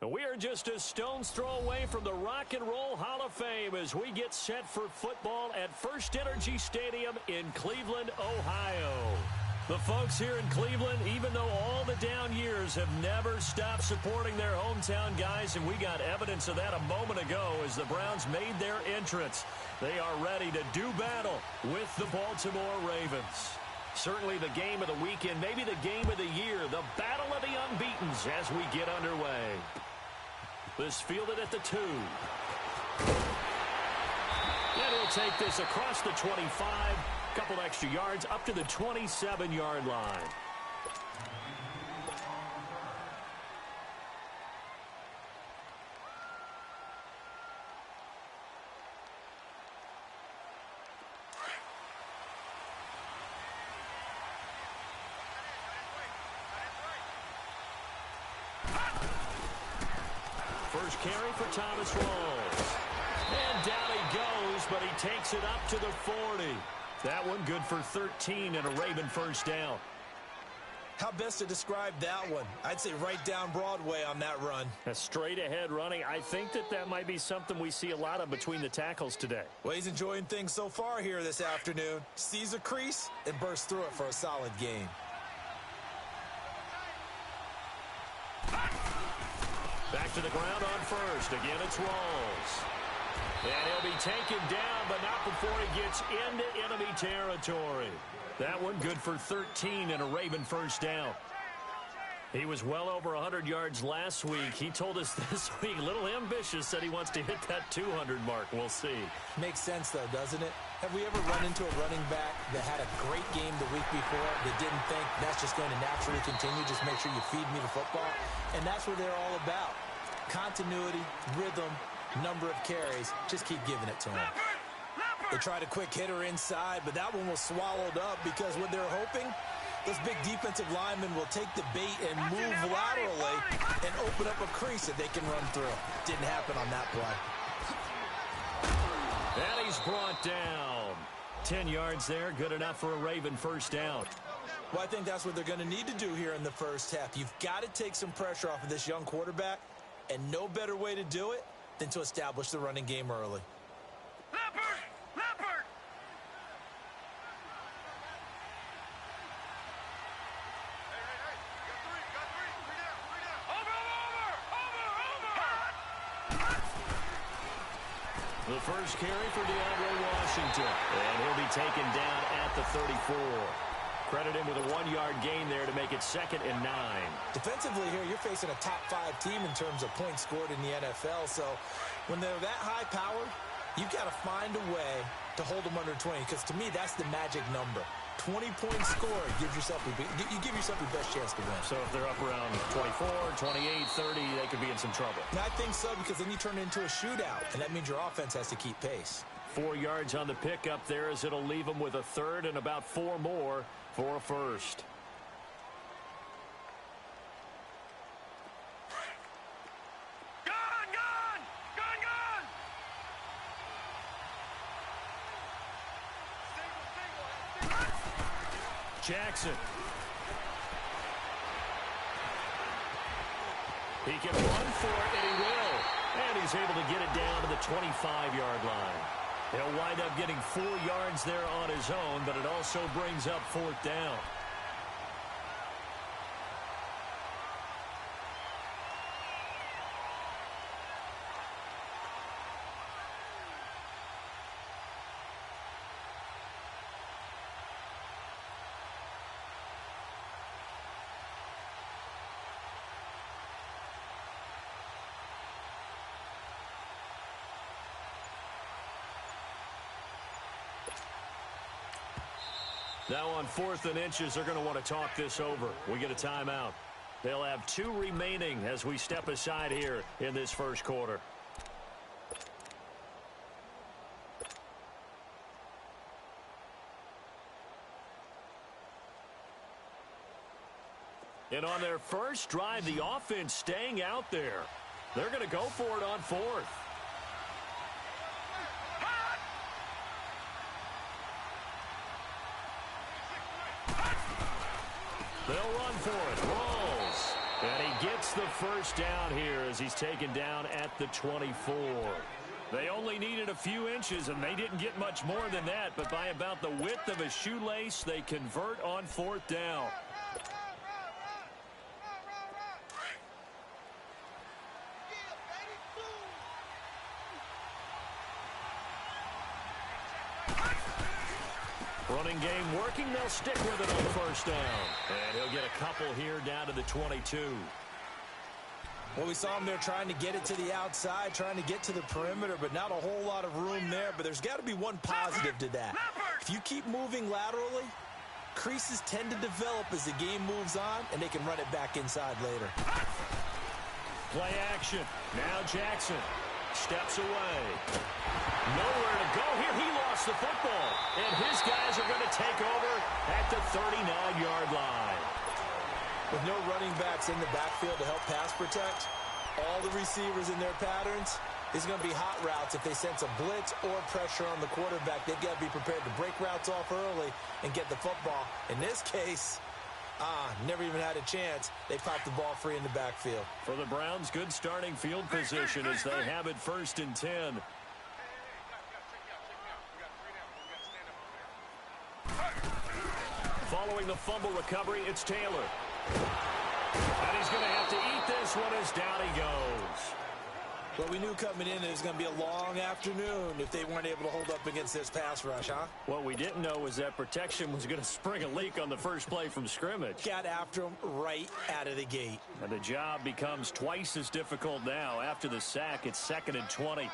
We are just a stone's throw away from the Rock and Roll Hall of Fame as we get set for football at First Energy Stadium in Cleveland, Ohio. The folks here in Cleveland, even though all the down years, have never stopped supporting their hometown guys, and we got evidence of that a moment ago as the Browns made their entrance. They are ready to do battle with the Baltimore Ravens. Certainly the game of the weekend, maybe the game of the year, the battle of the unbeatens as we get underway. This fielded at the 2. And he'll take this across the 25. Couple extra yards up to the 27-yard line. First carry for Thomas Rawls. And down he goes, but he takes it up to the 40. That one good for 13 and a Raven first down. How best to describe that one? I'd say right down Broadway on that run. A straight ahead running. I think that might be something we see a lot of between the tackles today. Well, he's enjoying things so far here this afternoon. Sees a crease and bursts through it for a solid gain. Back to the ground on first. Again, it's Rawls. And he'll be taken down, but not before he gets into enemy territory. That one good for 13 and a Raven first down. He was well over 100 yards last week. He told us this week, a little ambitious, said he wants to hit that 200 mark. We'll see. Makes sense, though, doesn't it? Have we ever run into a running back that had a great game the week before that didn't think that's just going to naturally continue? Just make sure you feed me the football. And that's what they're all about. Continuity, rhythm, number of carries, just keep giving it to him. They tried a quick hitter inside, but that one was swallowed up because what they're hoping, this big defensive lineman will take the bait and move laterally and open up a crease that they can run through. Didn't happen on that play. And he's brought down. 10 yards there, good enough for a Raven first down. Well, I think that's what they're going to need to do here in the first half. You've got to take some pressure off of this young quarterback, and no better way to do it than to establish the running game early. Leopard! Leopard! Hey. Got three. Three down. Over! The first carry for DeAndre Washington. And he'll be taken down at the 34. Credit him with a 1-yard gain there to make it 2nd and 9. Defensively here, you're facing a top-5 team in terms of points scored in the NFL. So when they're that high-powered, you've got to find a way to hold them under 20. Because to me, that's the magic number. 20 points scored, you give yourself your best chance to win. So if they're up around 24, 28, 30, they could be in some trouble. And I think so, because then you turn it into a shootout, and that means your offense has to keep pace. 4 yards on the pickup there as it'll leave them with a 3rd and about 4 more for a first. Gone! Jackson. He can run for it, and he will. And he's able to get it down to the 25-yard line. He'll wind up getting 4 yards there on his own, but it also brings up 4th down. Now on 4th and inches, they're going to want to talk this over. We get a timeout. They'll have 2 remaining as we step aside here in this first quarter. And on their first drive, the offense staying out there. They're going to go for it on 4th. They'll run for it. Rawls. And he gets the first down here as he's taken down at the 24. They only needed a few inches, and they didn't get much more than that. But by about the width of a shoelace, they convert on fourth down. Running game working. They'll stick with it on first down. And he'll get a couple here down to the 22. Well, we saw him there trying to get it to the outside, trying to get to the perimeter, but not a whole lot of room there. But there's got to be one positive to that. If you keep moving laterally, creases tend to develop as the game moves on, and they can run it back inside later. Play action. Now Jackson steps away. Nowhere to go here. He lost the football. And his guys are going to take over at the 39-yard line. With no running backs in the backfield to help pass protect, all the receivers in their patterns, is going to be hot routes. If they sense a blitz or pressure on the quarterback, they've got to be prepared to break routes off early and get the football. In this case, never even had a chance. They popped the ball free in the backfield. For the Browns, good starting field position as they have it 1st and 10. Following the fumble recovery, it's Taylor. And he's going to have to eat this one as down he goes. Well, we knew coming in it was going to be a long afternoon if they weren't able to hold up against this pass rush, huh? What we didn't know was that protection was going to spring a leak on the first play from scrimmage. Got after him right out of the gate. And the job becomes twice as difficult now. After the sack, it's 2nd and 20.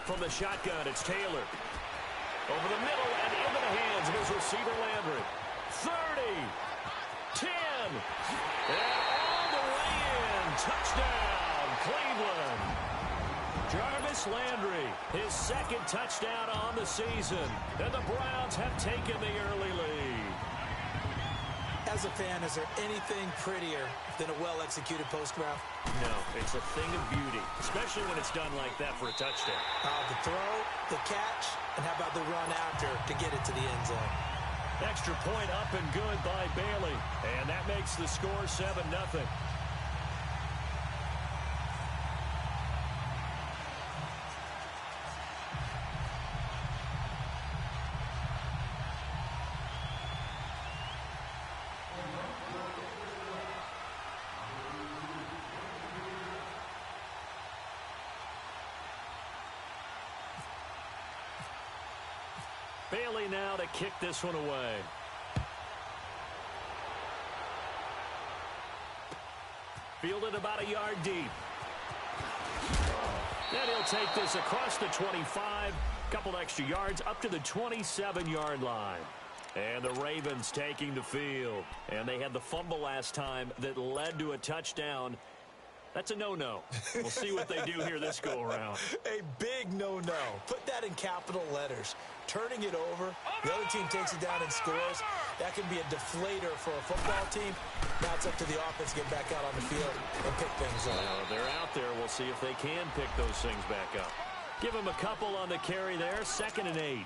From the shotgun, it's Taylor. Over the middle and into the hands of his receiver, Landry. 30, 10, and all the way in. Touchdown, Cleveland. Jarvis Landry, his 2nd touchdown on the season. And the Browns have taken the early lead. As a fan, is there anything prettier than a well-executed post-graph? No, it's a thing of beauty, especially when it's done like that for a touchdown. The throw, the catch, and how about the run after to get it to the end zone? Extra point up and good by Bailey. And that makes the score 7-0. Bailey now to kick this one away. Fielded about a yard deep. Then he'll take this across the 25. Couple extra yards up to the 27-yard line. And the Ravens taking the field. And they had the fumble last time that led to a touchdown. That's a no-no. We'll see what they do here this go-around. A big no-no. Put that in capital letters. Turning it over, the other team takes it down and scores. That can be a deflator for a football team. Now it's up to the offense to get back out on the field and pick things up. Well, they're out there. We'll see if they can pick those things back up. Give them a couple on the carry there. 2nd and 8.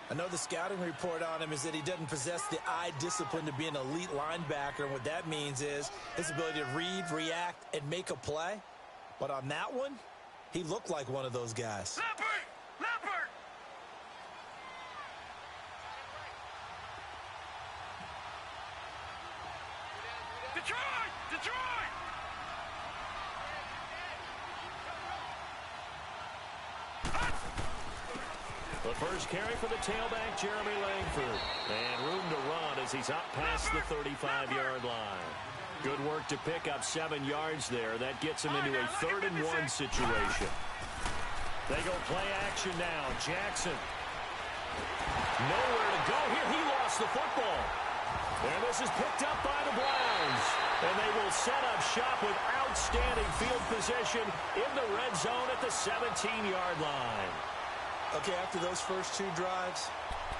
I know the scouting report on him is that he doesn't possess the eye discipline to be an elite linebacker, and what that means is his ability to read, react, and make a play. But on that one, he looked like one of those guys. Leopard! Detroit! The first carry for the tailback, Jeremy Langford. And room to run as he's up past the 35-yard line. Good work to pick up 7 yards there. That gets him into a 3rd and 1 situation. They go play action now. Jackson. Nowhere to go here. He lost the football. And this is picked up by the Browns. And they will set up shop with outstanding field position in the red zone at the 17-yard line. Okay, after those first 2 drives,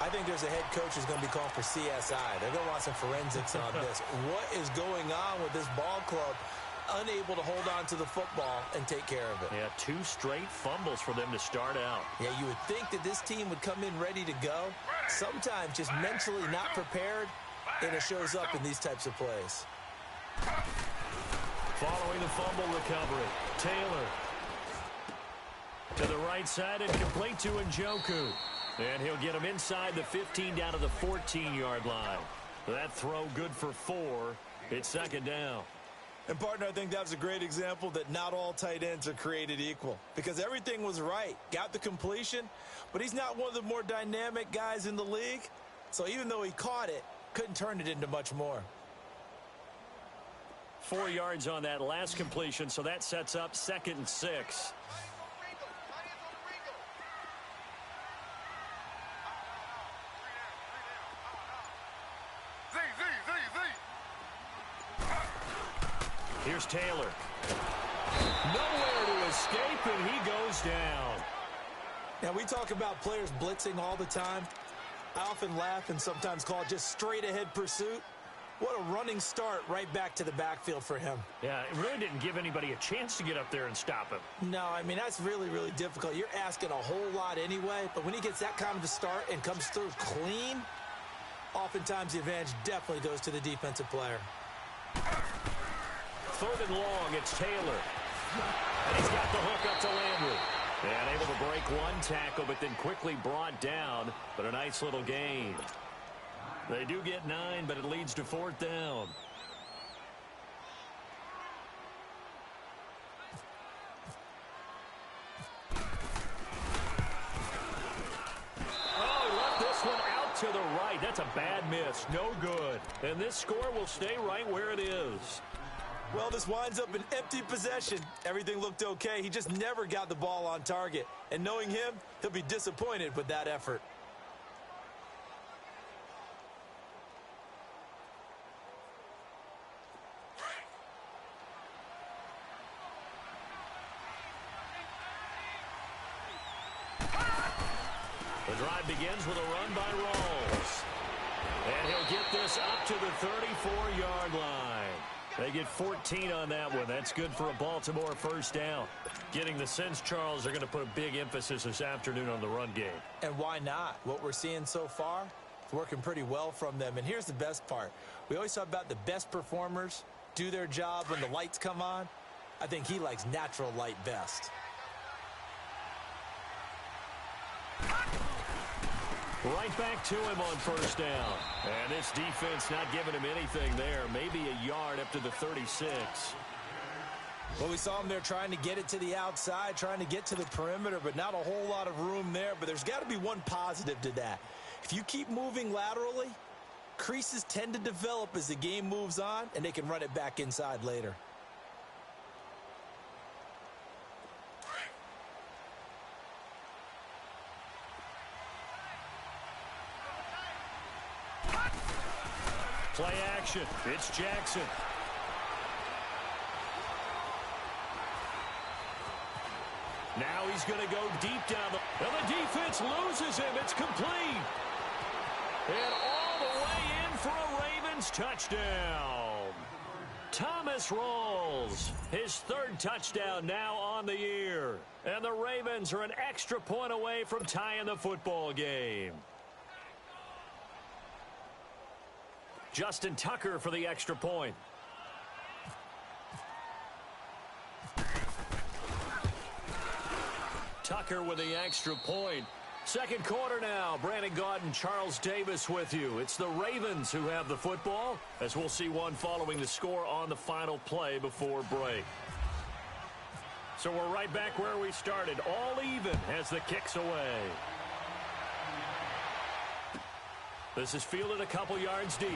I think there's a head coach who's going to be called for CSI. They're going to want some forensics on this. What is going on with this ball club? unable to hold on to the football and take care of it. Yeah, 2 straight fumbles for them to start out. Yeah, you would think that this team would come in ready to go. Sometimes just mentally not prepared, and it shows up in these types of plays. Following the fumble recovery, Taylor to the right side and complete to Njoku. And he'll get him inside the 15 down to the 14-yard line. That throw good for 4. It's second down. And, partner, I think that was a great example that not all tight ends are created equal, because everything was right. Got the completion, but he's not one of the more dynamic guys in the league. So even though he caught it, couldn't turn it into much more. 4 yards on that last completion, so that sets up 2nd and 6. Here's Taylor. Nowhere to escape, and he goes down. Now, we talk about players blitzing all the time. I often laugh and sometimes call it just straight-ahead pursuit. What a running start right back to the backfield for him. Yeah, it really didn't give anybody a chance to get up there and stop him. No, I mean, that's really, really difficult. You're asking a whole lot anyway, but when he gets that kind of a start and comes through clean, oftentimes the advantage definitely goes to the defensive player. 3rd and long, it's Taylor. And he's got the hook up to Landry. And able to break one tackle, but then quickly brought down. But a nice little gain. They do get 9, but it leads to 4th down. Oh, he left this one out to the right. That's a bad miss. No good. And this score will stay right where it is. Well, this winds up an empty possession. Everything looked okay. He just never got the ball on target. And knowing him, he'll be disappointed with that effort. The drive begins with a run by Rawls. And he'll get this up to the 34-yard line. They get 14 on that one. That's good for a Baltimore first down. Getting the sense, Charles, they're going to put a big emphasis this afternoon on the run game. And why not? What we're seeing so far, it's working pretty well from them. And here's the best part. We always talk about the best performers do their job when the lights come on. I think he likes natural light best. Right back to him on first down. And this defense not giving him anything there. Maybe a yard up to the 36. Well, we saw him there trying to get it to the outside, trying to get to the perimeter, but not a whole lot of room there. But there's got to be one positive to that. If you keep moving laterally, creases tend to develop as the game moves on, and they can run it back inside later. Play action. It's Jackson. Now he's going to go deep down. And the defense loses him. It's complete. And all the way in for a Ravens touchdown. Thomas Rawls, his 3rd touchdown now on the year. And the Ravens are an extra point away from tying the football game. Justin Tucker for the extra point. Tucker with the extra point. Second quarter now. Brandon Gaudin, Charles Davis with you. It's the Ravens who have the football, as we'll see one following the score on the final play before break. So we're right back where we started. All even as the kick's away. This is fielded a couple yards deep.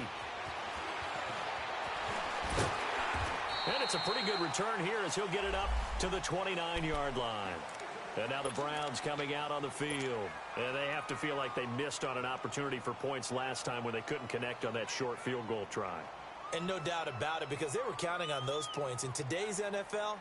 And it's a pretty good return here as he'll get it up to the 29-yard line. And now the Browns coming out on the field. And they have to feel like they missed on an opportunity for points last time when they couldn't connect on that short field goal try. And no doubt about it, because they were counting on those points. In today's NFL,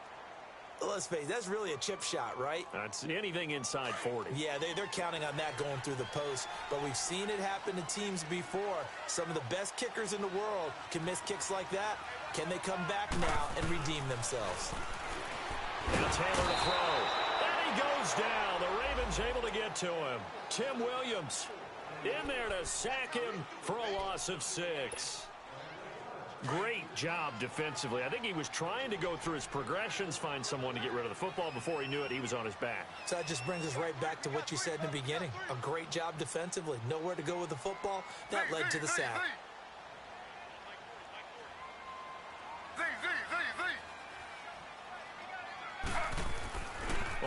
let's face it, that's really a chip shot, right? That's anything inside 40. Yeah, they're counting on that going through the post. But we've seen it happen to teams before. Some of the best kickers in the world can miss kicks like that. Can they come back now and redeem themselves? Now Taylor to throw. And he goes down. The Ravens able to get to him. Tim Williams in there to sack him for a loss of 6. Great job defensively. I think he was trying to go through his progressions, find someone to get rid of the football. Before he knew it, he was on his back. So that just brings us right back to what you said in the beginning. A great job defensively. Nowhere to go with the football. That led to the sack.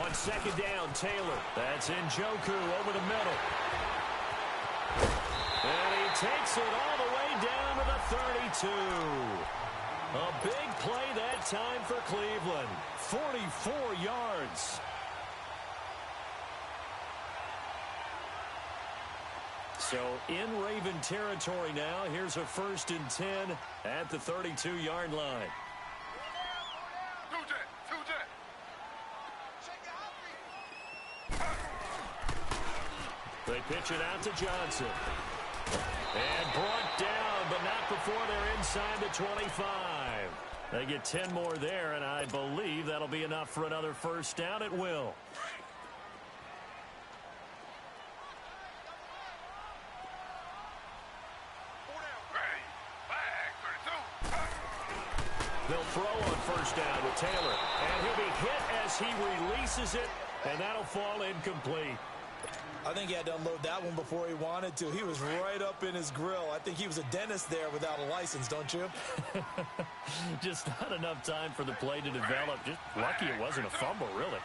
On second down, Taylor. That's Njoku over the middle. And he takes it all the way down to the 32. A big play that time for Cleveland. 44 yards. So in Raven territory now. Here's a 1st and 10 at the 32-yard line. They pitch it out to Johnson. And brought down, but not before they're inside the 25. They get 10 more there, and I believe that'll be enough for another 1st down at will. They'll throw on 1st down with Taylor. And he'll be hit as he releases it, and that'll fall incomplete. I think he had to unload that one before he wanted to. He was right up in his grill. I think he was a dentist there without a license, don't you? Just not enough time for the play to develop. Just lucky it wasn't a fumble, really.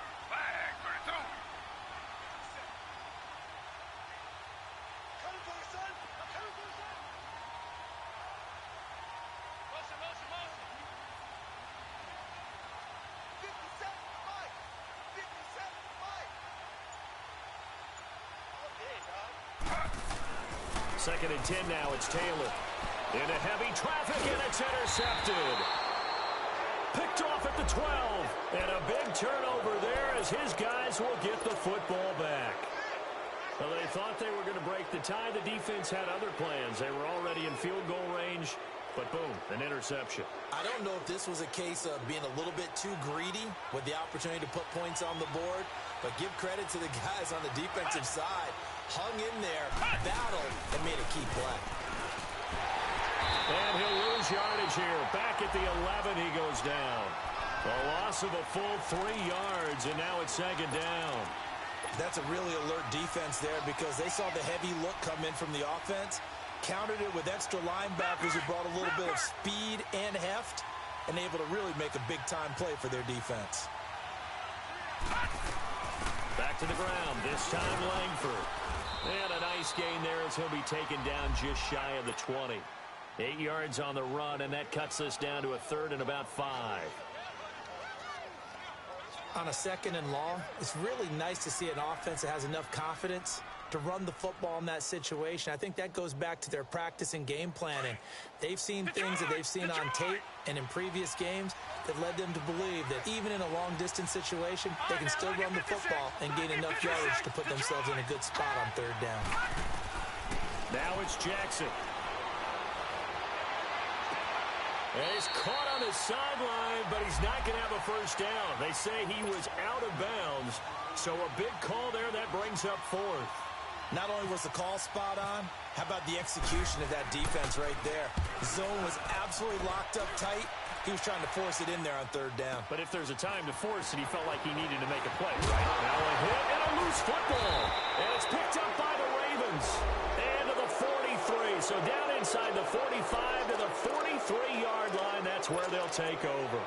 Second and 10 now. It's Taylor. Into heavy traffic, and it's intercepted. Picked off at the 12. And a big turnover there as his guys will get the football back. Well, they thought they were going to break the tie. The defense had other plans. They were already in field goal range. But boom, an interception. I don't know if this was a case of being a little bit too greedy with the opportunity to put points on the board. But give credit to the guys on the defensive side. Hung in there, battled, and made a key play. And he'll lose yardage here. Back at the 11, he goes down. A loss of a full 3 yards, and now it's 2nd down. That's a really alert defense there because they saw the heavy look come in from the offense, countered it with extra linebackers who brought a little bit of speed and heft, and able to really make a big-time play for their defense. Back to the ground, this time Langford. And a nice gain there as he'll be taken down just shy of the 20. 8 yards on the run, and that cuts this down to a 3rd and about 5. On a 2nd and long, it's really nice to see an offense that has enough confidence to run the football in that situation. I think that goes back to their practice and game planning. They've seen things that they've seen on tape and in previous games that led them to believe that even in a long-distance situation, they can still run the football and gain enough yardage to put themselves in a good spot on 3rd down. Now it's Jackson. And he's caught on the sideline, but he's not going to have a 1st down. They say he was out of bounds, so a big call there that brings up 4th. Not only was the call spot on, how about the execution of that defense right there? The zone was absolutely locked up tight. He was trying to force it in there on 3rd down. But if there's a time to force it, he felt like he needed to make a play, right? Now a hit and a loose football. And it's picked up by the Ravens. And to the 43. So down inside the 45 to the 43-yard line. That's where they'll take over.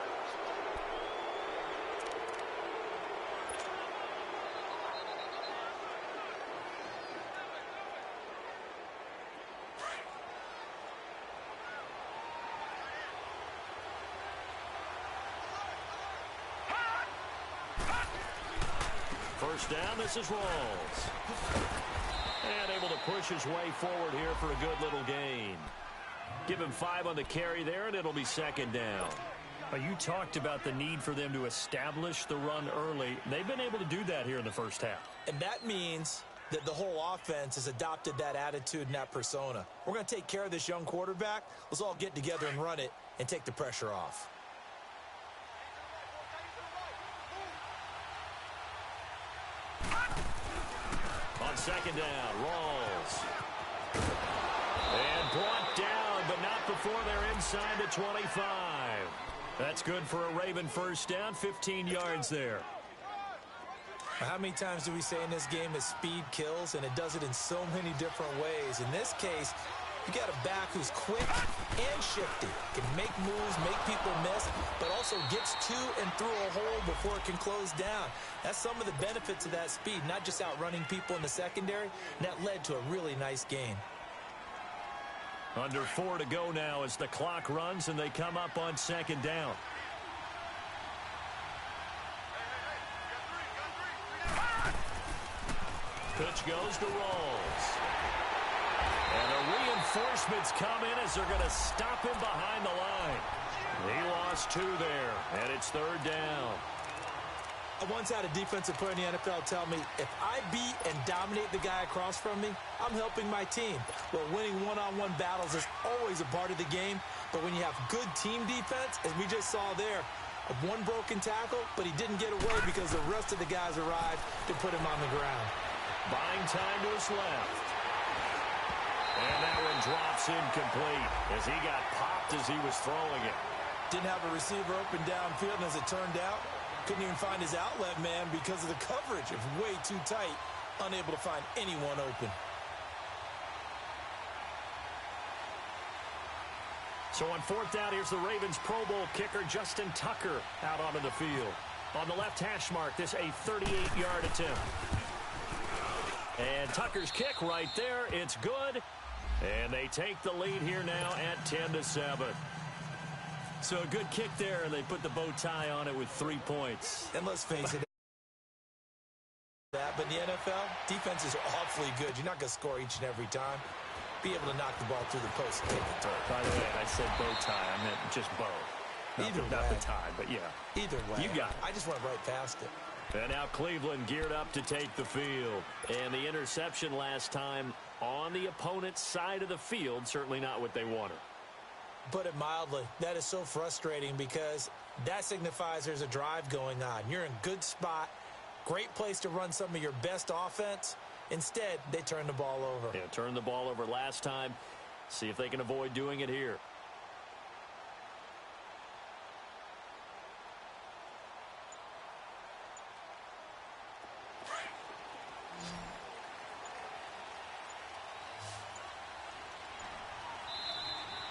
First down, this is Rawls. And able to push his way forward here for a good little gain. Give him 5 on the carry there, and it'll be 2nd down. Well, you talked about the need for them to establish the run early. They've been able to do that here in the first half. And that means that the whole offense has adopted that attitude and that persona. We're going to take care of this young quarterback. Let's all get together and run it and take the pressure off. On second down, Rawls. And brought down, but not before they're inside the 25. That's good for a Raven first down, 15 yards there. How many times do we say in this game that speed kills, and it does it in so many different ways? In this case, you got a back who's quick and shifty, can make moves, make people miss, but also gets to and through a hole before it can close down. That's some of the benefits of that speed, not just outrunning people in the secondary, and that led to a really nice gain. Under 4 to go now as the clock runs and they come up on second down. Pitch goes to Rawls. And the reinforcements come in as they're going to stop him behind the line. He lost 2 there, and it's third down. I once had a defensive player in the NFL tell me, if I beat and dominate the guy across from me, I'm helping my team. Well, winning one-on-one battles is always a part of the game, but when you have good team defense, as we just saw there, one broken tackle, but he didn't get away because the rest of the guys arrived to put him on the ground. Buying time to his left. And that one drops incomplete as he got popped as he was throwing it. Didn't have a receiver open downfield, and as it turned out, couldn't even find his outlet man because of the coverage. It was way too tight, unable to find anyone open. So on fourth down, here's the Ravens Pro Bowl kicker, Justin Tucker, out onto the field. On the left hash mark, this a 38-yard attempt. And Tucker's kick right there. It's good. And they take the lead here now at 10-7. So a good kick there, and they put the bow tie on it with 3 points. And let's face it, but in the NFL, defenses are awfully good. You're not going to score each and every time. Be able to knock the ball through the post and take the turn. By the way, I said bow tie. I meant just bow. Not the tie, but yeah. Either way. You got it. I just went right past it. And now Cleveland geared up to take the field. And the interception last time on the opponent's side of the field, certainly not what they wanted. Put it mildly, that is so frustrating because that signifies there's a drive going on. You're in good spot, great place to run some of your best offense. Instead, they turn the ball over. Yeah, turned the ball over last time. See if they can avoid doing it here.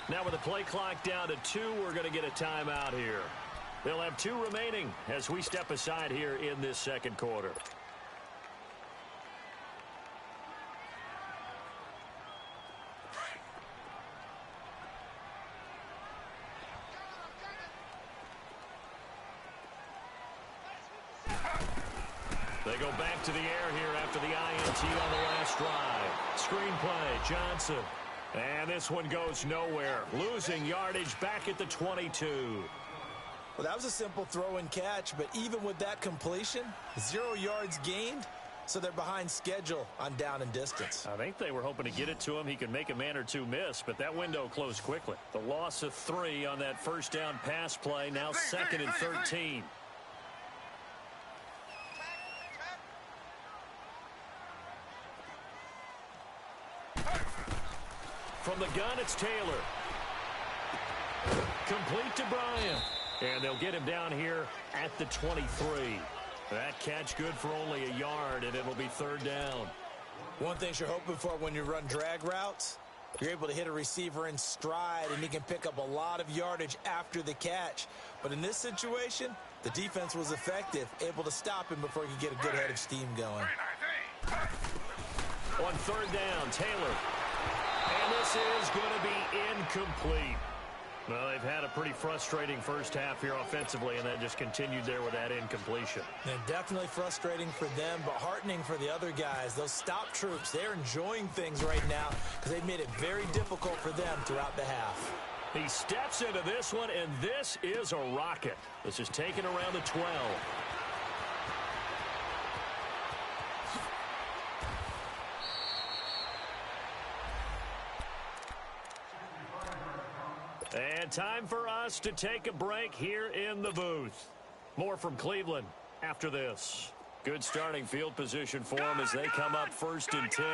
Now with the play clock down to 2, we're going to get a timeout here. They'll have 2 remaining as we step aside here in this second quarter. They go back to the air here after the INT on the last drive. Screen play, Johnson. And this one goes nowhere. Losing yardage back at the 22. Well, that was a simple throw and catch, but even with that completion, 0 yards gained, so they're behind schedule on down and distance. I think they were hoping to get it to him. He could make a man or 2 miss, but that window closed quickly. The loss of 3 on that first down pass play, now second and 13. From the gun, it's Taylor. Complete to Bryant. And they'll get him down here at the 23. That catch good for only a yard, and it'll be third down. One thing you're hoping for when you run drag routes, you're able to hit a receiver in stride, and he can pick up a lot of yardage after the catch. But in this situation, the defense was effective, able to stop him before he could get a good head of steam going. On third down, Taylor. And this is going to be incomplete. Well, they've had a pretty frustrating first half here offensively, and that just continued there with that incompletion. And definitely frustrating for them, but heartening for the other guys. Those stop troops, they're enjoying things right now because they've made it very difficult for them throughout the half. He steps into this one, and this is a rocket. This is taken around the 12. And time for us to take a break here in the booth. More from Cleveland after this. Good starting field position for them as they come up 1st and 10.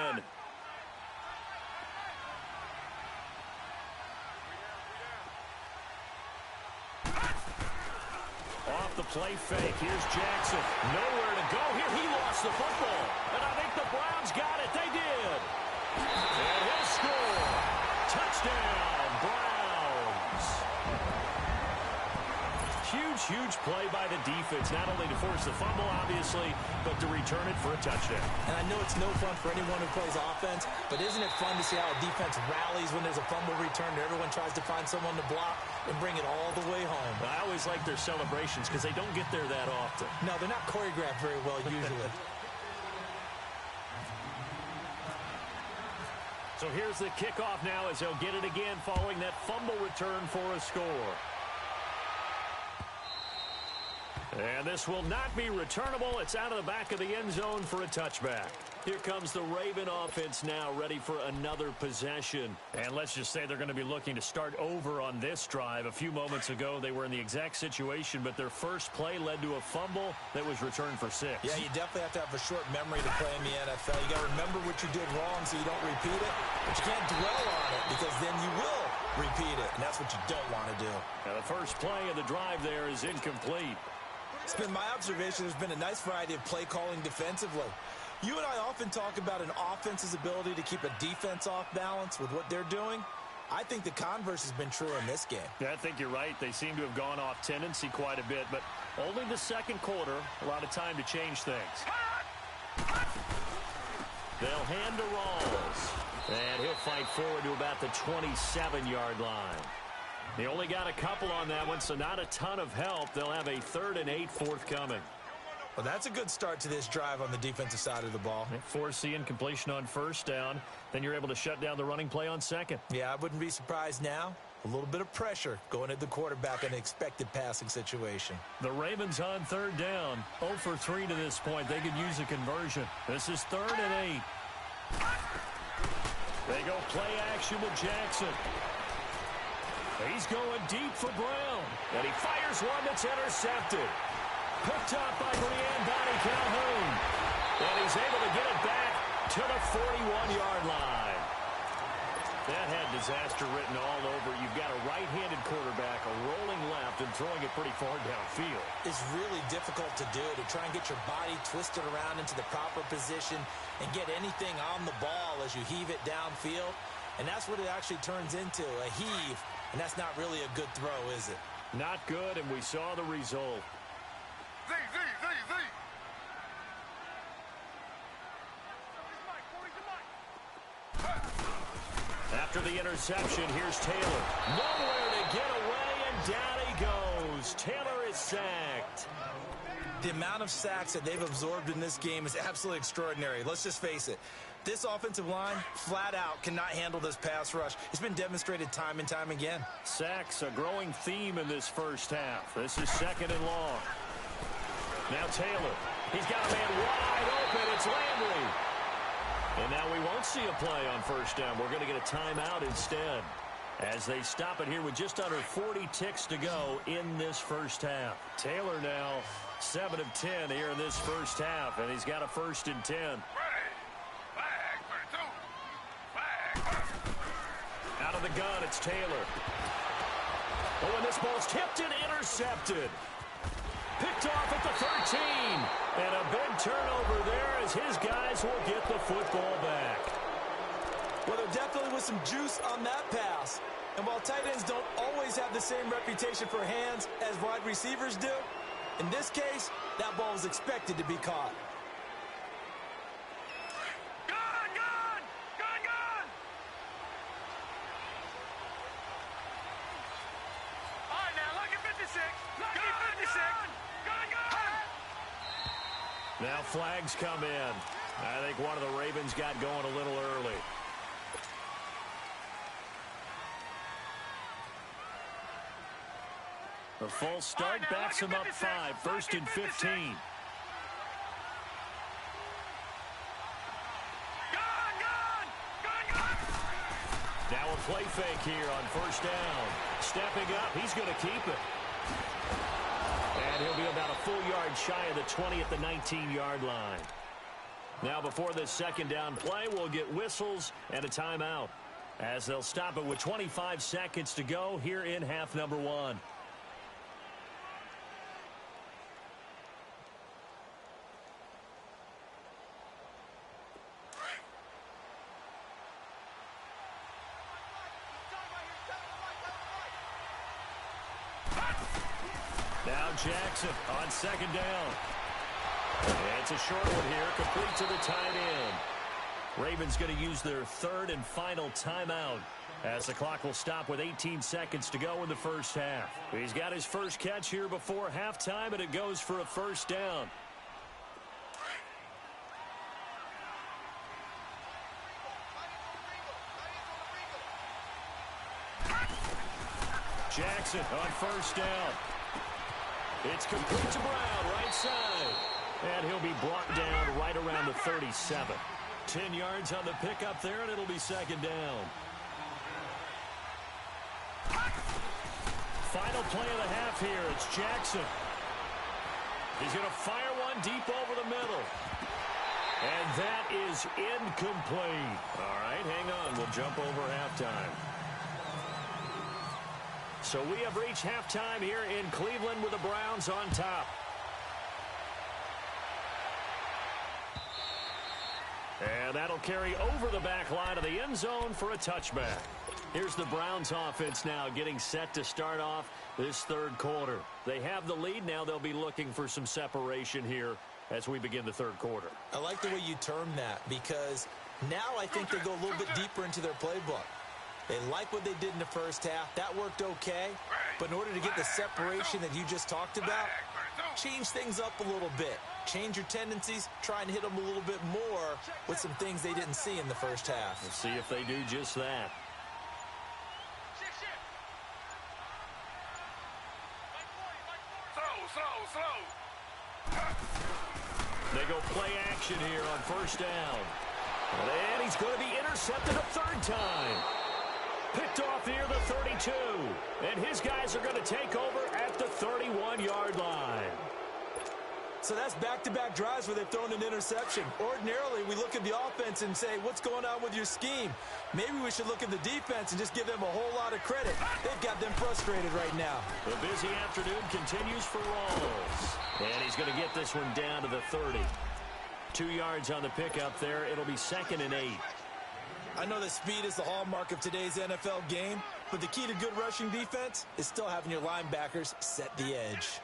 Off the play fake. Here's Jackson. Nowhere to go here. He lost the football. And I think the Browns got it. They did. And he'll score. Touchdown, Browns. Huge play by the defense, not only to force the fumble, obviously, but to return it for a touchdown. And I know it's no fun for anyone who plays offense, but isn't it fun to see how a defense rallies when there's a fumble return and everyone tries to find someone to block and bring it all the way home? I always like their celebrations because they don't get there that often. No, they're not choreographed very well usually. So here's the kickoff now as they'll get it again following that fumble return for a score. And this will not be returnable. It's out of the back of the end zone for a touchback. Here comes the Raven offense now, ready for another possession. And let's just say they're going to be looking to start over on this drive. A few moments ago, they were in the exact situation, but their first play led to a fumble that was returned for 6. Yeah, you definitely have to have a short memory to play in the NFL. You got to remember what you did wrong so you don't repeat it, but you can't dwell on it because then you will repeat it, and that's what you don't want to do. Now, the first play of the drive there is incomplete. It's been my observation there's been a nice variety of play calling defensively. You and I often talk about an offense's ability to keep a defense off balance with what they're doing. I think the converse has been true in this game. Yeah, I think you're right. They seem to have gone off tendency quite a bit, but only the second quarter, a lot of time to change things. They'll hand to Rawls, and he'll fight forward to about the 27-yard line. They only got a couple on that one, so not a ton of help. They'll have a 3rd and 8 forthcoming. Well, that's a good start to this drive on the defensive side of the ball. Forcing completion on 1st down. Then you're able to shut down the running play on 2nd. Yeah, I wouldn't be surprised now. A little bit of pressure going at the quarterback in an expected passing situation. The Ravens on 3rd down. 0 for 3 to this point. They could use a conversion. This is 3rd and 8. They go play action with Jackson. He's going deep for Brown. And he fires one that's intercepted. Picked up by Brian Calhoun. And he's able to get it back to the 41-yard line. That had disaster written all over. You've got a right-handed quarterback, a rolling left, and throwing it pretty far downfield. It's really difficult to do, to try and get your body twisted around into the proper position and get anything on the ball as you heave it downfield. And that's what it actually turns into, a heave. And that's not really a good throw, is it? Not good, and we saw the result. Z. After the interception, here's Taylor. Nowhere to get away, and down he goes. Taylor is sacked. The amount of sacks that they've absorbed in this game is absolutely extraordinary. Let's just face it. This offensive line, flat out, cannot handle this pass rush. It's been demonstrated time and time again. Sacks, a growing theme in this first half. This is 2nd and long. Now Taylor. He's got a man wide open. It's Landry. And now we won't see a play on 1st down. We're going to get a timeout instead, as they stop it here with just under 40 ticks to go in this first half. Taylor now 7 of 10 here in this first half, and he's got a 1st and 10. Flag for 2. Flag. Out of the gun, it's Taylor. Oh, and this ball's tipped and intercepted. Picked off at the 13. And a big turnover there as his guys will get the football back. Well, there definitely was some juice on that pass. And while tight ends don't always have the same reputation for hands as wide receivers do, in this case, that ball was expected to be caught. Gun! All right, now, lucky 56. Lucky 56. Gun! Now flags come in. I think one of the Ravens got going a little early. The false start backs him up 5, 1st and 15. Now a play fake here on 1st down. Stepping up, he's going to keep it. And he'll be about a full yard shy of the 20 at the 19-yard line. Now before this 2nd down play, we'll get whistles and a timeout, as they'll stop it with 25 seconds to go here in half number 1. Now Jackson on 2nd down. It's a short one here, complete to the tight end. Ravens going to use their 3rd and final timeout, as the clock will stop with 18 seconds to go in the 1st half. He's got his first catch here before halftime, and it goes for a 1st down. Jackson on 1st down. It's complete to Brown, right side. And he'll be brought down right around the 37. 10 yards on the pickup there, and it'll be 2nd down. Final play of the half here. It's Jackson. He's going to fire one deep over the middle. And that is incomplete. All right, hang on. We'll jump over halftime. So we have reached halftime here in Cleveland with the Browns on top. And that'll carry over the back line of the end zone for a touchback. Here's the Browns offense now getting set to start off this 3rd quarter. They have the lead. Now they'll be looking for some separation here as we begin the 3rd quarter. I like the way you term that, because now I think they go a little bit deeper into their playbook. They like what they did in the 1st half. That worked okay. But in order to get the separation that you just talked about, change things up a little bit. Change your tendencies. Try and hit them a little bit more with some things they didn't see in the 1st half. We'll see if they do just that. They go play action here on 1st down. And he's going to be intercepted a 3rd time. Picked off near the 32. And his guys are going to take over at the 31-yard line. So that's back-to-back drives where they've thrown an interception. Ordinarily, we look at the offense and say, what's going on with your scheme? Maybe we should look at the defense and just give them a whole lot of credit. They've got them frustrated right now. The busy afternoon continues for Rawls. And he's going to get this one down to the 30. 2 yards on the pickup there. It'll be 2nd and 8. I know that speed is the hallmark of today's NFL game, but the key to good rushing defense is still having your linebackers set the edge.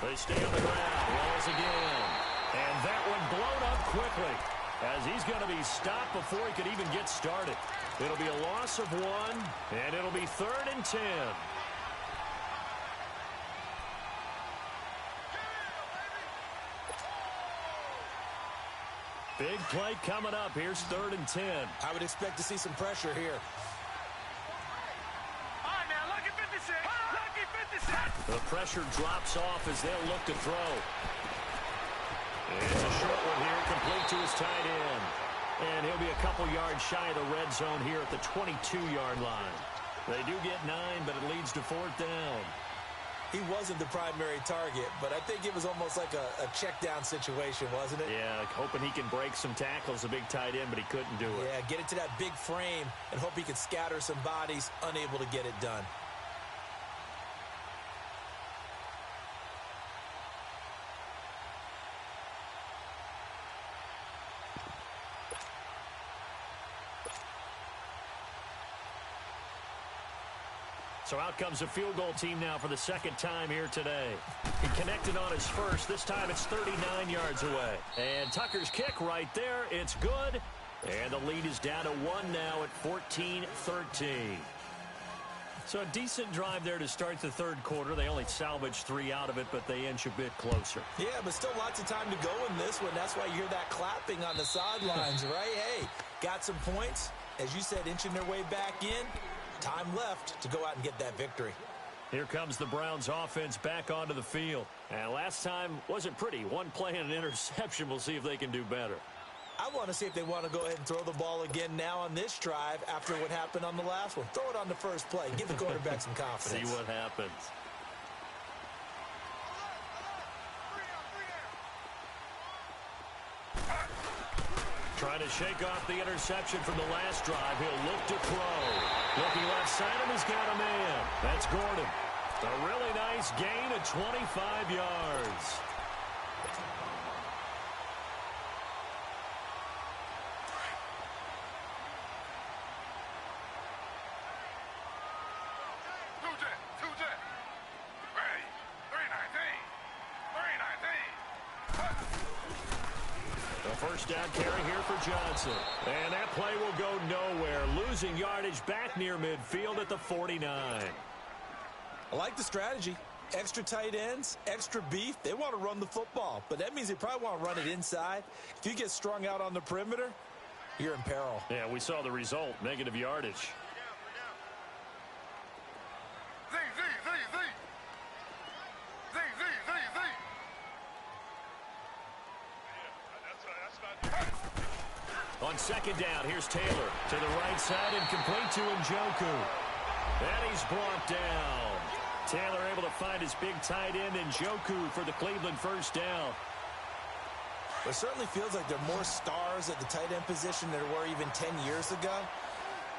They stay on the ground. Rawls again. And that one blown up quickly, as he's going to be stopped before he could even get started. It'll be a loss of 1, and it'll be 3rd and 10. Big play coming up. Here's 3rd and 10. I would expect to see some pressure here. The pressure drops off as they'll look to throw. It's a short one here, complete to his tight end. And he'll be a couple yards shy of the red zone here at the 22-yard line. They do get 9, but it leads to 4th down. He wasn't the primary target, but I think it was almost like a check down situation, wasn't it? Yeah, like hoping he can break some tackles, a big tight end, but he couldn't do it. Yeah, get it to that big frame and hope he can scatter some bodies, unable to get it done. So out comes a field goal team now for the 2nd time here today. He connected on his first. This time it's 39 yards away. And Tucker's kick right there. It's good. And the lead is down to 1 now at 14-13. So a decent drive there to start the third quarter. They only salvaged 3 out of it, but they inch a bit closer. Yeah, but still lots of time to go in this one. That's why you hear that clapping on the sidelines, right? Hey, got some points. As you said, inching their way back in. Time left to go out and get that victory. Here comes the Browns offense back onto the field. And last time wasn't pretty. One play and an interception. We'll see if they can do better. I want to see if they want to go ahead and throw the ball again now on this drive after what happened on the last one. Throw it on the first play. Give the quarterback some confidence. See what happens. Trying to shake off the interception from the last drive. He'll look to throw. Looking left side, and he's got a man. That's Gordon. A really nice gain of 25 yards. First down carry here for Johnson. And that play will go nowhere. Losing yardage back near midfield at the 49. I like the strategy. Extra tight ends, extra beef. They want to run the football, but that means they probably want to run it inside. If you get strung out on the perimeter, you're in peril. Yeah, we saw the result. Negative yardage. On second down, here's Taylor to the right side and complete to Njoku. And he's brought down. Taylor able to find his big tight end Njoku for the Cleveland first down. It certainly feels like there are more stars at the tight end position than there were even 10 years ago.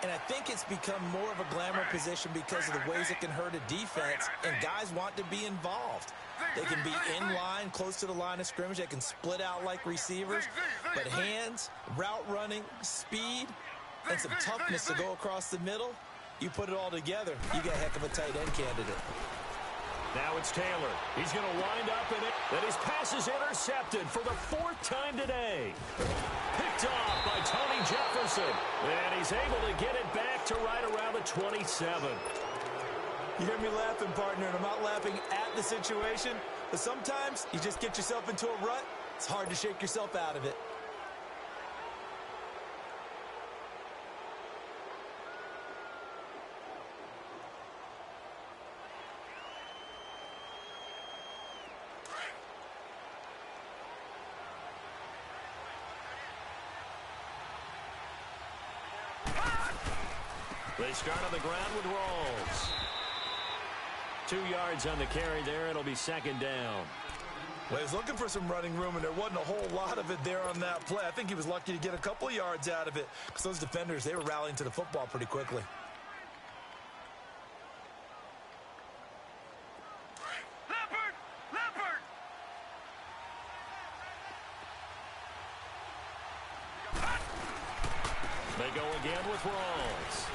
And I think it's become more of a glamour position because of the ways it can hurt a defense, and guys want to be involved. They can be in line, close to the line of scrimmage. They can split out like receivers. But hands, route running, speed, and some toughness to go across the middle, you put it all together, you get a heck of a tight end candidate. Now it's Taylor. He's going to wind up in it. And his pass is intercepted for the 4th time today. Picked off by Tony Jefferson. And he's able to get it back to right around the 27. You hear me laughing, partner, and I'm not laughing at the situation, but sometimes you just get yourself into a rut. It's hard to shake yourself out of it. They start on the ground with Rawls. 2 yards on the carry there. It'll be second down. Well, he was looking for some running room, and there wasn't a whole lot of it there on that play. I think he was lucky to get a couple of yards out of it because those defenders, they were rallying to the football pretty quickly. They go again with Rawls.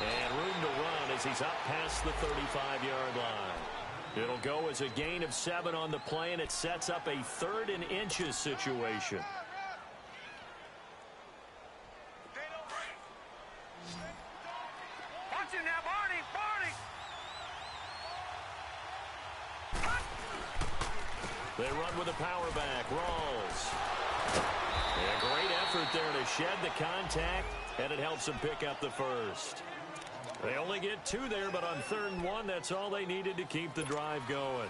And room to run as he's up past the 35-yard line. It'll go as a gain of 7 on the play, and it sets up a 3rd and inches situation. Watch it now, Barney! They run with a power back. Rawls. A great effort there to shed the contact, and it helps them pick up the first. They only get 2 there, but on 3rd and 1, that's all they needed to keep the drive going.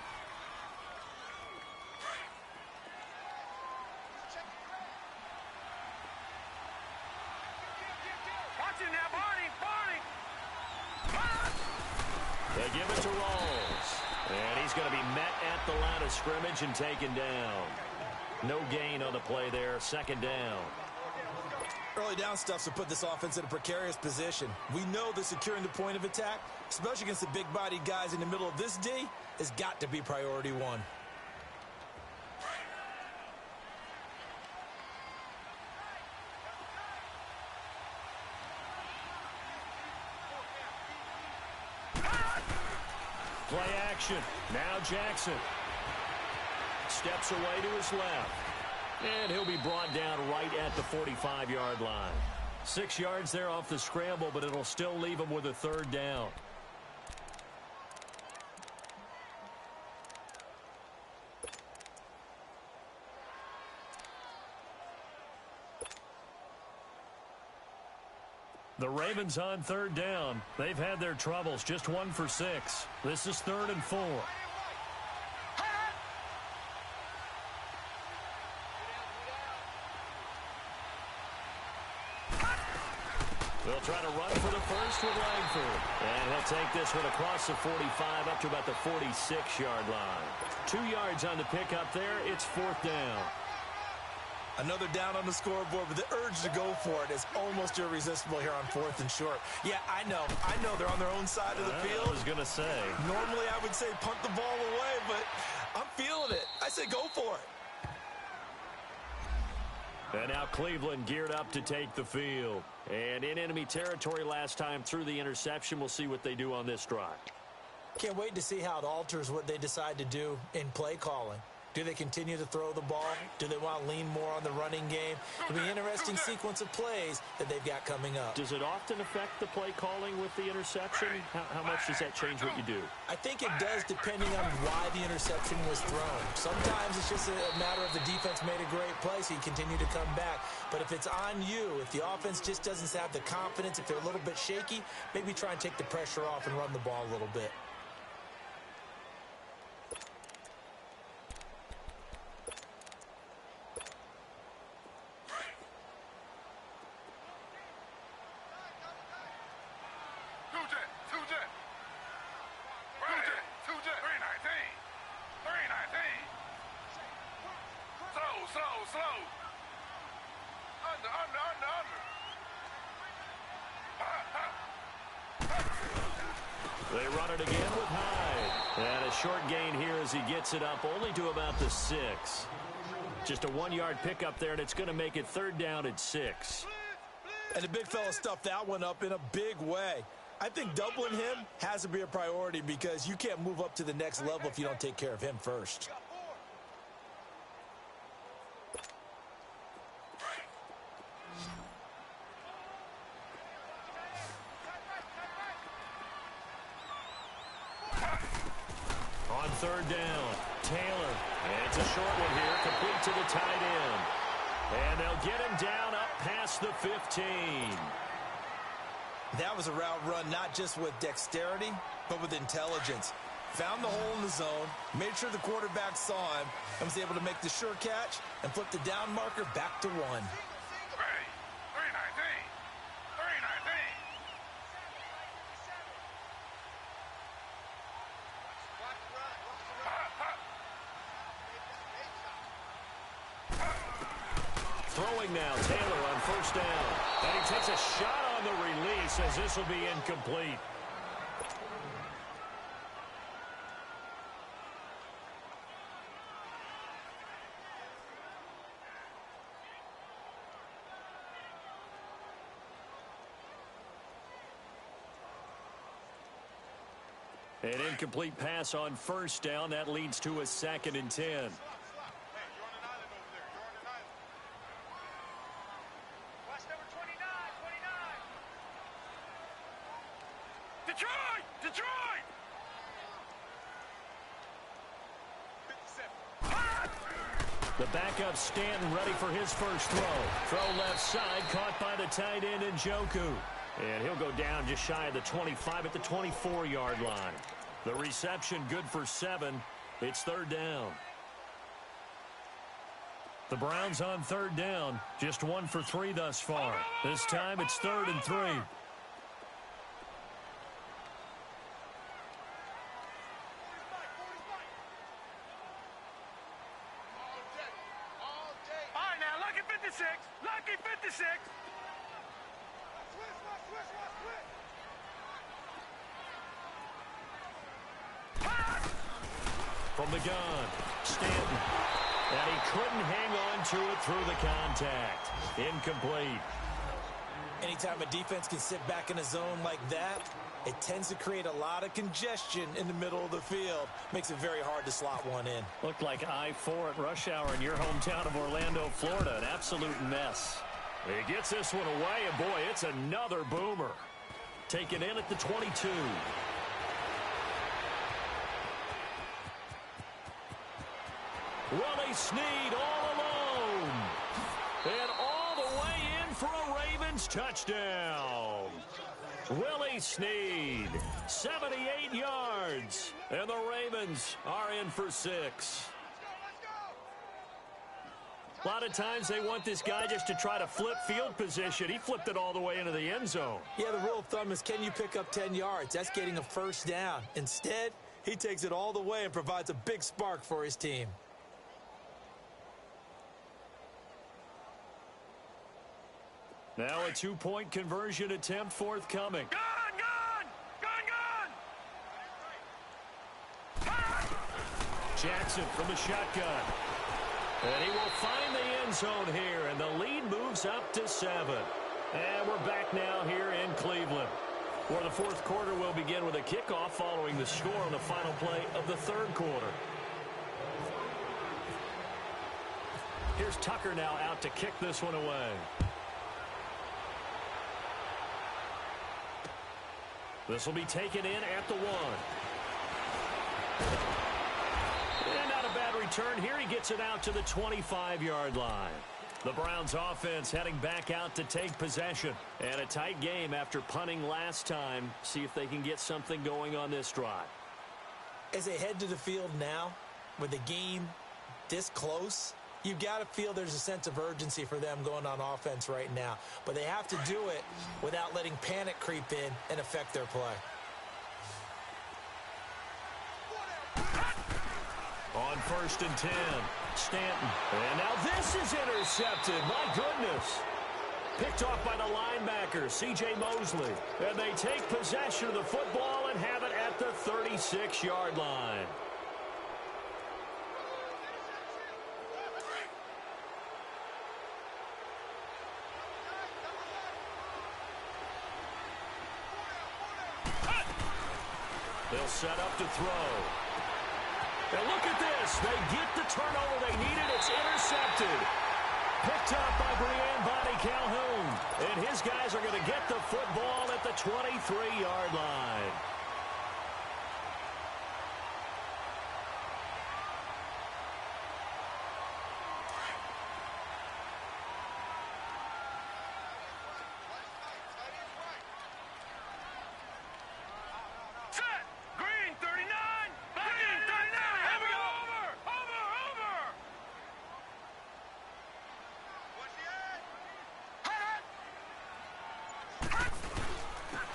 Watch it now, Barney! They give it to Rawls. And he's going to be met at the line of scrimmage and taken down. No gain on the play there. Second down. Early down stuff to put this offense in a precarious position. We know that securing the point of attack, especially against the big-bodied guys in the middle of this D, has got to be priority 1. Play action. Now Jackson. Steps away to his left. And he'll be brought down right at the 45-yard line. 6 yards there off the scramble, but it'll still leave them with a third down. The Ravens on third down. They've had their troubles, just 1 for 6. This is 3rd and 4. They'll try to run for the first with Langford. And he'll take this one across the 45 up to about the 46-yard line. 2 yards on the pickup there. It's 4th down. Another down on the scoreboard, but the urge to go for it is almost irresistible here on 4th and short. Yeah, I know they're on their own side of the field. I was going to say. Normally I would say punt the ball away, but I'm feeling it. I say go for it. And now Cleveland geared up to take the field. And in enemy territory last time through the interception. We'll see what they do on this drive. Can't wait to see how it alters what they decide to do in play calling. Do they continue to throw the ball? Do they want to lean more on the running game? It'll be an interesting sequence of plays that they've got coming up. Does it often affect the play calling with the interception? How much does that change what you do? I think it does depending on why the interception was thrown. Sometimes it's just a matter of the defense made a great play, so you continue to come back. But if it's on you, if the offense just doesn't have the confidence, if they're a little bit shaky, maybe try and take the pressure off and run the ball a little bit. They run it again with Hyde. And a short gain here as he gets it up only to about the 6. Just a 1-yard pickup there, and it's going to make it 3rd down at 6. And the big fella stuffed that one up in a big way. I think doubling him has to be a priority because you can't move up to the next level if you don't take care of him first. On 3rd down, Taylor. And it's a short one here, complete to the tight end. And they'll get him down up past the 15. That was a route run not just with dexterity, but with intelligence. Found the hole in the zone, made sure the quarterback saw him, and was able to make the sure catch and flip the down marker back to 1. Throwing now, Taylor on 1st down. And he takes a shot on the release as this will be incomplete. An incomplete pass on 1st down. That leads to a 2nd and 10. Detroit! The backup Stanton ready for his first throw. Throw left side, caught by the tight end Njoku. And he'll go down just shy of the 25 at the 24-yard line. The reception good for 7. It's 3rd down. The Browns on 3rd down. Just 1 for 3 thus far. This time it's 3rd and 3. Lucky 56. From the gun, Stanton. And he couldn't hang on to it through the contact. Incomplete. Anytime a defense can sit back in a zone like that, it tends to create a lot of congestion in the middle of the field. Makes it very hard to slot one in. Looked like I-4 at rush hour in your hometown of Orlando, Florida. An absolute mess. He gets this one away, and boy, it's another boomer. Taken in at the 22. Willie Snead all alone. And all the way in for a Ravens touchdown. Willie Snead, 78 yards. And the Ravens are in for 6. A lot of times they want this guy just to try to flip field position. He flipped it all the way into the end zone. Yeah, the rule of thumb is, can you pick up 10 yards? That's getting a first down. Instead, he takes it all the way and provides a big spark for his team. Now a two-point conversion attempt forthcoming. Jackson from the shotgun. And he will find the end zone here, and the lead moves up to 7. And we're back now here in Cleveland, where the fourth quarter will begin with a kickoff following the score on the final play of the third quarter. Here's Tucker now out to kick this one away. This will be taken in at the 1. And not a bad return here. He gets it out to the 25-yard line. The Browns offense heading back out to take possession. And a tight game after punting last time. See if they can get something going on this drive. As they head to the field now, with the game this close, you've got to feel there's a sense of urgency for them going on offense right now. But they have to do it without letting panic creep in and affect their play. On 1st and 10, Stanton. And now this is intercepted. My goodness. Picked off by the linebacker, C.J. Mosley. And they take possession of the football and have it at the 36-yard line. They'll set up to throw. And look at this. They get the turnover they needed. It's intercepted. Picked up by Brian Bonnie Calhoun. And his guys are going to get the football at the 23-yard line.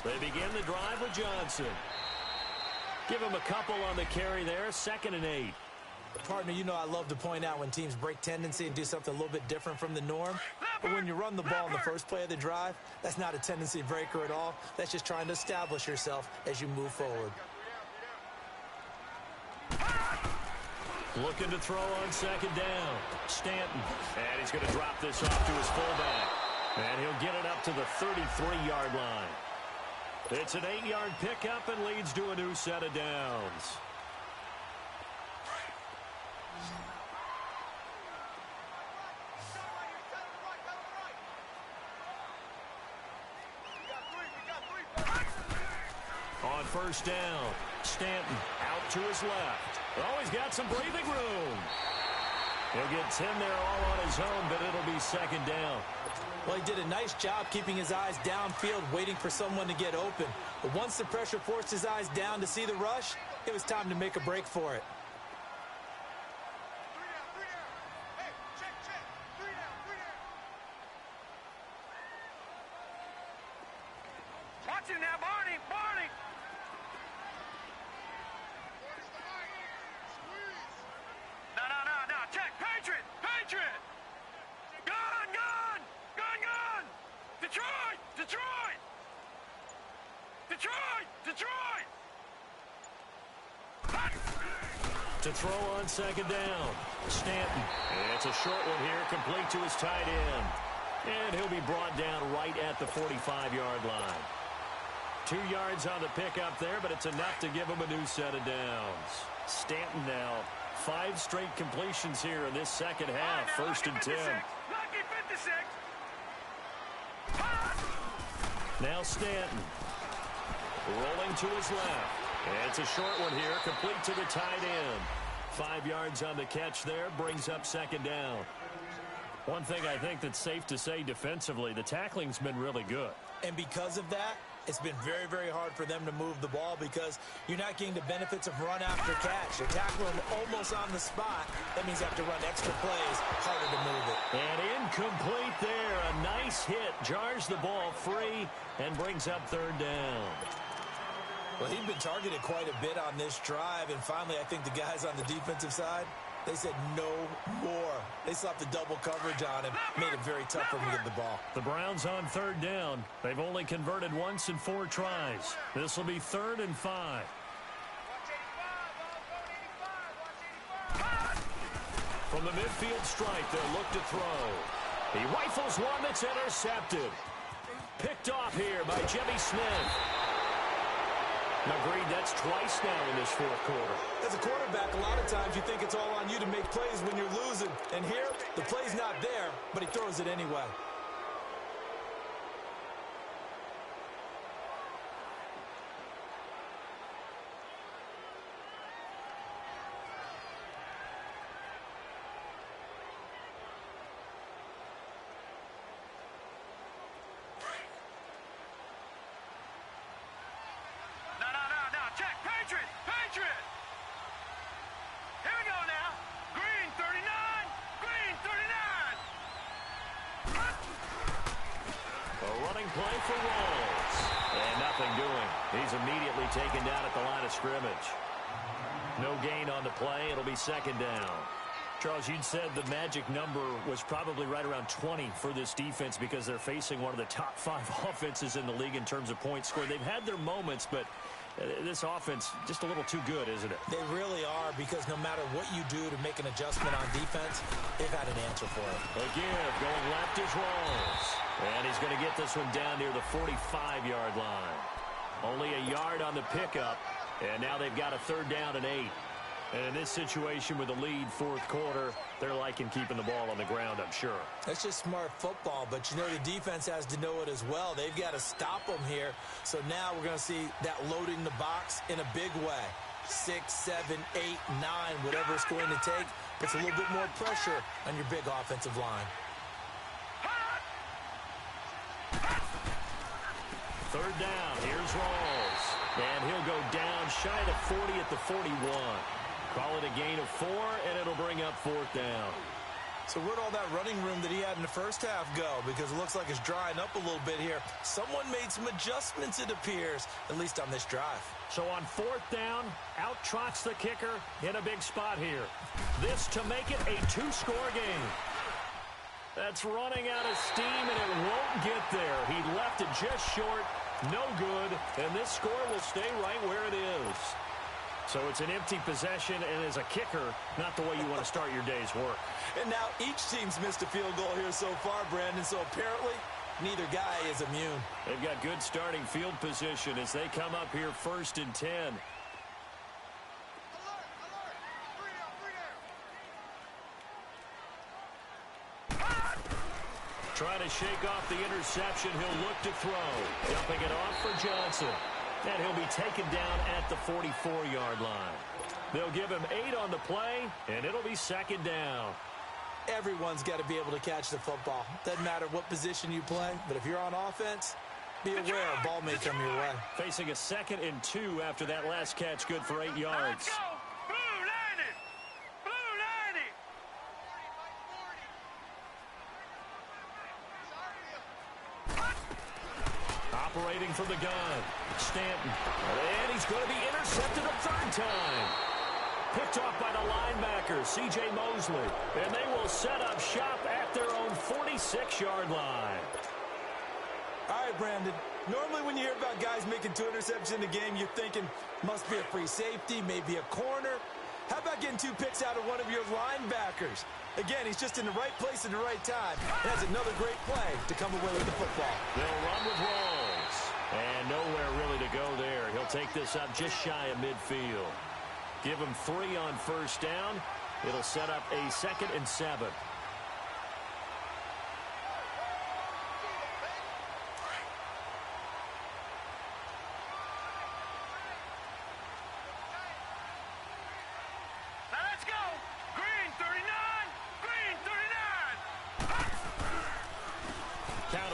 They begin the drive with Johnson. Give him a couple on the carry there. 2nd and 8. Partner, you know I love to point out when teams break tendency and do something a little bit different from the norm. But when you run the ball in the first play of the drive, that's not a tendency breaker at all. That's just trying to establish yourself as you move forward. Looking to throw on 2nd down. Stanton. And he's going to drop this off to his fullback. And he'll get it up to the 33-yard line. It's an 8-yard pickup and leads to a new set of downs. On 1st down, Stanton out to his left. Oh, he's got some breathing room. He'll get 10 there all on his own, but it'll be 2nd down. Well, he did a nice job keeping his eyes downfield, waiting for someone to get open. But once the pressure forced his eyes down to see the rush, it was time to make a break for it. Watch him now, Barney! Barney! No. Check! Patriot! Patriot! Gun! Gun! Gun! Gun! Detroit! Detroit! Detroit! Detroit! To throw on 2nd down, Stanton. It's a short one here, complete to his tight end. And he'll be brought down right at the 45-yard line. 2 yards on the pickup there, but it's enough to give him a new set of downs. Stanton now, 5 straight completions here in this second half. 1st and 10. Lucky 56. Now Stanton. Rolling to his left. And it's a short one here, complete to the tight end. 5 yards on the catch there, brings up second down. One thing I think that's safe to say defensively, the tackling's been really good. And because of that, it's been very, very hard for them to move the ball because you're not getting the benefits of run after catch. They tackle them almost on the spot. That means you have to run extra plays, harder to move it. And incomplete there. A nice hit. Jars the ball free and brings up third down. Well, he'd been targeted quite a bit on this drive, and finally I think the guys on the defensive side, they said no more. They slapped the double coverage on him, made it very tough for him to get the ball. The Browns on third down. They've only converted once in 4 tries. This will be 3rd and 5. From the midfield strike, they'll look to throw. He rifles one that's intercepted. Picked off here by Jimmy Smith. Agreed, that's twice now in this 4th quarter. As a quarterback, a lot of times you think it's all on you to make plays when you're losing. And here, the play's not there, but he throws it anyway. Play for Rolls. And nothing doing. He's immediately taken down at the line of scrimmage. No gain on the play. It'll be second down. Charles, you'd said the magic number was probably right around 20 for this defense because they're facing one of the top 5 offenses in the league in terms of points scored. They've had their moments, but this offense just a little too good, isn't it? They really are, because no matter what you do to make an adjustment on defense, they've had an answer for it. Again, going left is Rolls. And he's going to get this one down near the 45-yard line. Only a yard on the pickup, and now they've got a 3rd down and 8. And in this situation with the lead 4th quarter, they're liking keeping the ball on the ground, I'm sure. That's just smart football, but you know the defense has to know it as well. They've got to stop them here. So now we're going to see that loading the box in a big way. 6, 7, 8, 9, whatever it's going to take, puts a little bit more pressure on your big offensive line. 3rd down, here's Rolls. And he'll go down shy of 40 at the 41. Call it a gain of 4, and it'll bring up 4th down. So where'd all that running room that he had in the first half go? Because it looks like it's drying up a little bit here. Someone made some adjustments, it appears, at least on this drive. So on 4th down, out trots the kicker in a big spot here. This to make it a 2-score game. That's running out of steam, and it won't get there. He left it just short, no good, and this score will stay right where it is. So it's an empty possession, and as a kicker, not the way you want to start your day's work. And now each team's missed a field goal here so far, Brandon, so apparently neither guy is immune. They've got good starting field position as they come up here 1st and 10. Trying to shake off the interception. He'll look to throw. Dumping it off for Johnson. And he'll be taken down at the 44-yard line. They'll give him 8 on the play, and it'll be 2nd down. Everyone's got to be able to catch the football. Doesn't matter what position you play, but if you're on offense, be aware a ball may come your way. Facing a 2nd and 2 after that last catch, good for 8 yards. Operating from the gun, Stanton. And he's going to be intercepted a 3rd time. Picked off by the linebacker, C.J. Mosley. And they will set up shop at their own 46-yard line. All right, Brandon. Normally when you hear about guys making 2 interceptions in a game, you're thinking must be a free safety, maybe a corner. How about getting 2 picks out of one of your linebackers? Again, he's just in the right place at the right time. And that's another great play to come away with the football. They'll run with Rolls. And nowhere really to go there. He'll take this up just shy of midfield. Give him 3 on 1st down. It'll set up a 2nd and 7.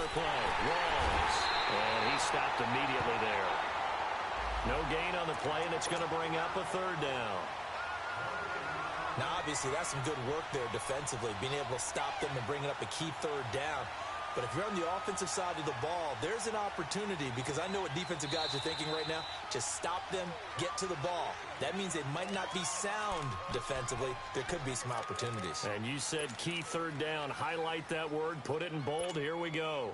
counter play. Rolls. And he stopped immediately there. No gain on the play, and it's going to bring up a third down. Now, obviously, that's some good work there defensively, being able to stop them and bringing up a key third down. But if you're on the offensive side of the ball, there's an opportunity, because I know what defensive guys are thinking right now. Just stop them, get to the ball. That means they might not be sound defensively. There could be some opportunities. And you said key third down. Highlight that word. Put it in bold. Here we go.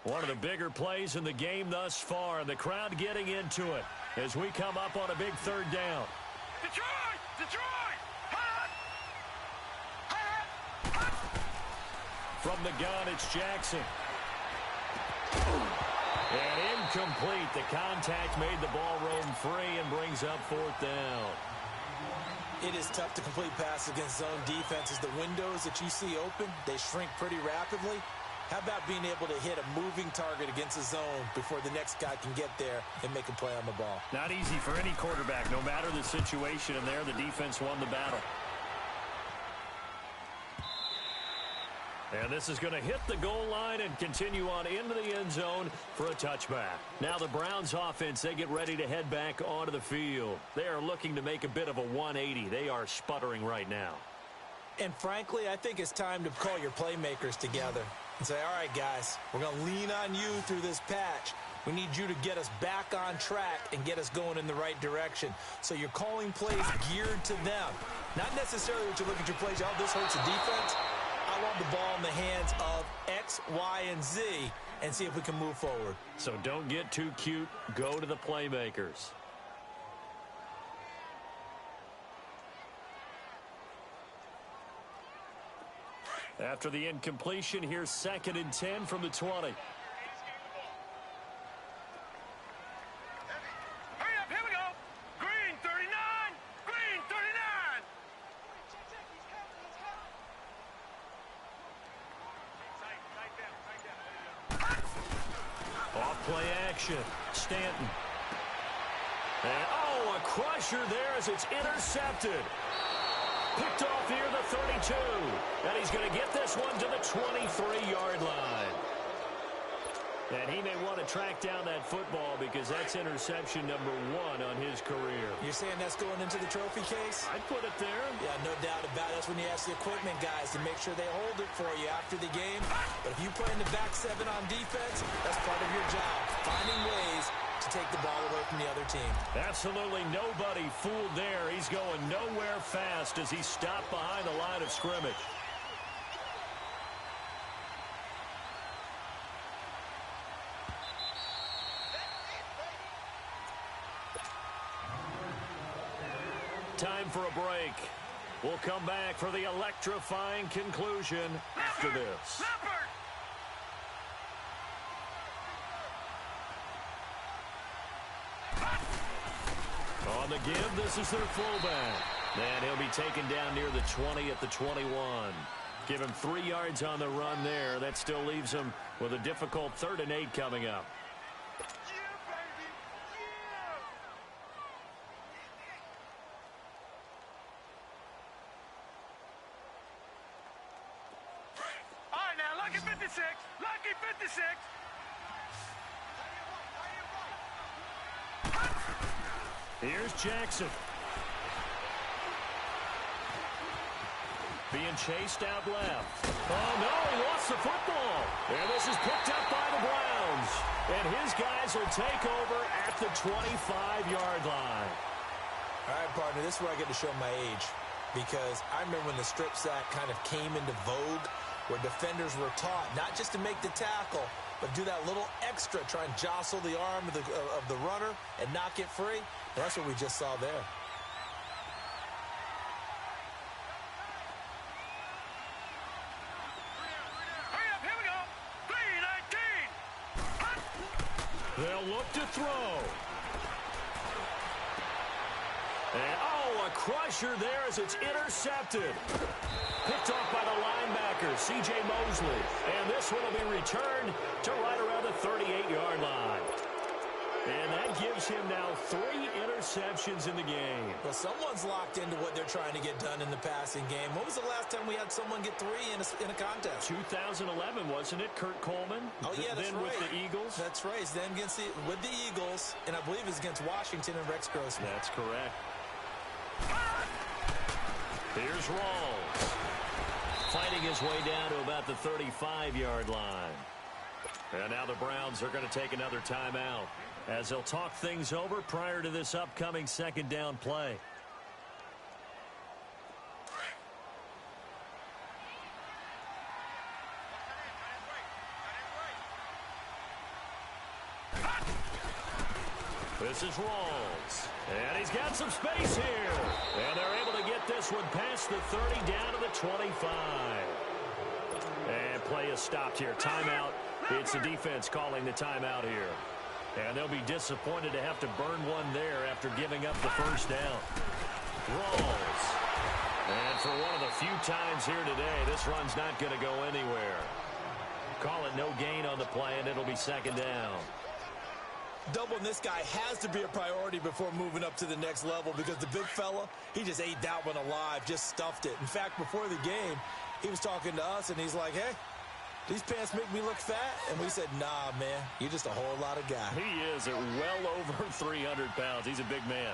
One of the bigger plays in the game thus far. The crowd getting into it as we come up on a big third down. Detroit! Detroit! Hot! From the gun, it's Jackson. And incomplete. The contact made the ball roam free and brings up fourth down. It is tough to complete passes against zone defenses. The windows that you see open, they shrink pretty rapidly. How about being able to hit a moving target against a zone before the next guy can get there and make a play on the ball? Not easy for any quarterback, no matter the situation, and there the defense won the battle. And this is going to hit the goal line and continue on into the end zone for a touchback. Now the Browns offense, they get ready to head back onto the field. They are looking to make a bit of a 180. They are sputtering right now. And frankly, I think it's time to call your playmakers together and say, all right, guys, we're going to lean on you through this patch. We need you to get us back on track and get us going in the right direction. So you're calling plays geared to them. Not necessarily what you look at your plays, oh, this hurts the defense. I want the ball in the hands of X, Y, and Z and see if we can move forward. So don't get too cute. Go to the playmakers. After the incompletion, here's 2nd and 10 from the 20. Hurry up, here we go. Green 39. Green 39. Off play action. Stanton. And, oh, a crusher there as it's intercepted. Picked off here the 32. And he's going to get this one to the 23-yard line. And he may want to track down that football because that's interception number 1 on his career. You're saying that's going into the trophy case? I'd put it there. Yeah, no doubt about it. That's when you ask the equipment guys to make sure they hold it for you after the game. But if you play in the back 7 on defense, that's part of your job, finding ways to take the ball away from the other team. Absolutely nobody fooled there. He's going nowhere fast as he stopped behind the line of scrimmage. Time for a break. We'll come back for the electrifying conclusion after this. On the give, this is their fullback. And he'll be taken down near the 20 at the 21. Give him 3 yards on the run there. That still leaves him with a difficult 3rd and 8 coming up. All right, now, lucky 56. Lucky 56. Here's Jackson. Being chased out left. Oh, no, he lost the football. And this is picked up by the Browns. And his guys will take over at the 25-yard line. All right, partner, this is where I get to show my age. Because I remember when the strip sack kind of came into vogue, where defenders were taught not just to make the tackle, but do that little extra, try and jostle the arm of the runner and knock it free. Well, that's what we just saw there. Hurry up, here we go. 3-19. They'll look to throw. And, oh, a crusher there as it's intercepted. Picked off by the linebacker, C.J. Mosley. And this one will be returned to right around the 38-yard line. And that gives him now 3 interceptions. receptions in the game. Well, someone's locked into what they're trying to get done in the passing game. When was the last time we had someone get 3 in a contest? 2011, wasn't it, Kurt Coleman? Oh, yeah, that's then right. with the Eagles. That's right. It's then with the Eagles, and I believe it's against Washington and Rex Grossman. That's correct. Here's Rawls. Fighting his way down to about the 35-yard line. And now the Browns are going to take another timeout as they'll talk things over prior to this upcoming second down play. This is Rawls. And he's got some space here. And they're able to get this one past the 30 down to the 25. And play is stopped here. Timeout. It's the defense calling the timeout here. And they'll be disappointed to have to burn one there after giving up the first down. Rawls. And for one of the few times here today, this run's not going to go anywhere. Call it no gain on the play, and it'll be second down. Doubling this guy has to be a priority before moving up to the next level because the big fella, he just ate that one alive, just stuffed it. In fact, before the game, he was talking to us, and he's like, hey, these pants make me look fat? And we said, nah, man, you're just a whole lot of guy. He is at well over 300 pounds. He's a big man.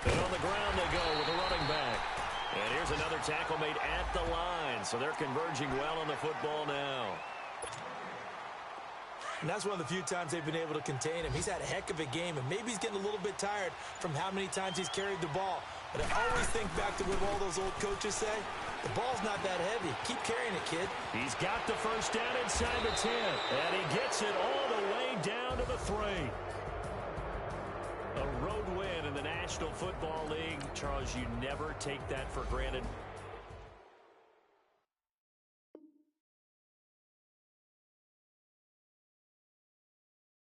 And on the ground they go with a running back. And here's another tackle made at the line. So they're converging well on the football now. And that's one of the few times they've been able to contain him. He's had a heck of a game, and maybe he's getting a little bit tired from how many times he's carried the ball. But I always think back to what all those old coaches say. The ball's not that heavy. Keep carrying it, kid. He's got the first down inside the 10. And he gets it all the way down to the 3. A road win in the National Football League. Charles, you never take that for granted.